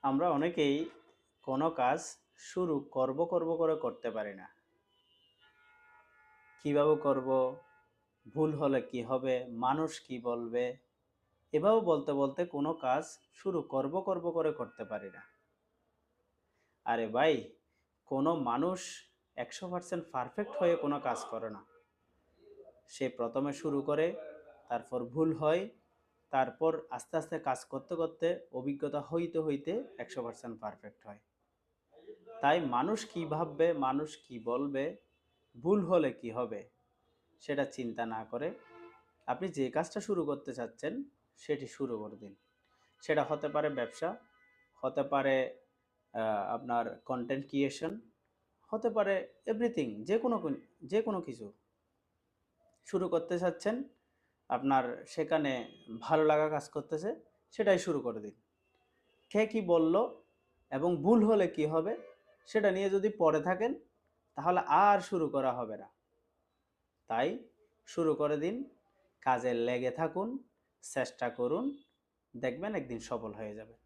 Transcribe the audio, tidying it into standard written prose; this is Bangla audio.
আমরা অনেকেই কোনো কাজ শুরু করব করে করতে পারি না। কিভাবে করব? ভুল হলে কি হবে? মানুষ কি বলবে? এভাবে বলতে কোনো কাজ শুরু করব করে করতে পারি না। আরে ভাই, কোনো মানুষ ১০০% পারফেক্ট হয়ে কোনো কাজ করে না। সে ১ম এ শুরু করে, তারপর ভুল হয়, তারপর আস্তে কাজ করতে অভিজ্ঞতা হইতে ১০০% পারফেক্ট হয়। তাই মানুষ কি ভাববে, মানুষ কি বলবে, ভুল হলে কি হবে সেটা চিন্তা না করে আপনি যে কাজটা শুরু করতে চাচ্ছেন সেটি শুরু করে দিন। সেটা হতে পারে ব্যবসা, হতে পারে আপনার কনটেন্ট ক্রিয়েশন, হতে পারে এভরিথিং, যে কোনো কিছু শুরু করতে চাচ্ছেন, আপনার সেখানে ভালো লাগা কাজ করতেছে, সেটাই শুরু করে দিন। কে কি বলল এবং ভুল হলে কি হবে সেটা নিয়ে যদি পড়ে থাকেন তাহলে আর শুরু করা হবে না। তাই শুরু করে দিন, কাজে লেগে থাকুন, চেষ্টা করুন, দেখবেন একদিন সফল হয়ে যাবেন।